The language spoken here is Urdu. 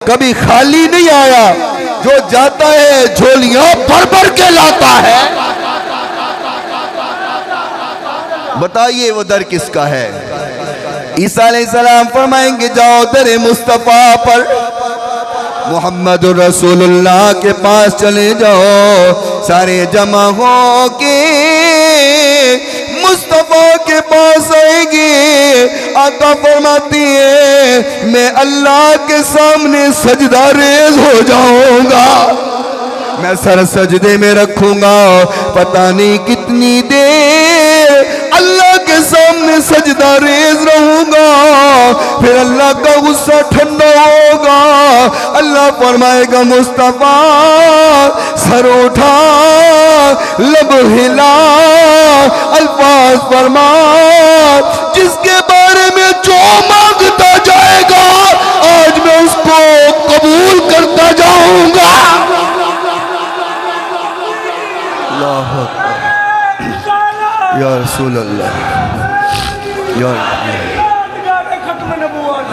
کبھی خالی نہیں آیا، جو جاتا ہے جھولیاں بھر بھر کے لاتا ہے۔ بتائیے وہ در کس کا ہے؟ عیسیٰ علیہ السلام فرمائیں گے جاؤ در مصطفیٰ پر، محمد رسول اللہ کے پاس چلے جاؤ، سارے جمع ہو کے مصطفیٰ کے پاس آئیں گے۔ آقا فرماتی ہے میں اللہ کے سامنے سجدہ ریز ہو جاؤں گا، میں سر سجدے میں رکھوں گا، پتہ نہیں کتنی دیر اللہ کے سامنے سجدہ ریز رہوں گا، پھر اللہ کا غصہ ٹھنڈا ہوگا۔ اللہ فرمائے گا مصطفیٰ سر اٹھا، لب ہلا، الفاظ فرما، جس کے بارے میں جو مانگتا جائے گا آج میں اس کو قبول کرتا جاؤں گا۔ اللہ اکبر، یا رسول اللہ، یا ختم نبوت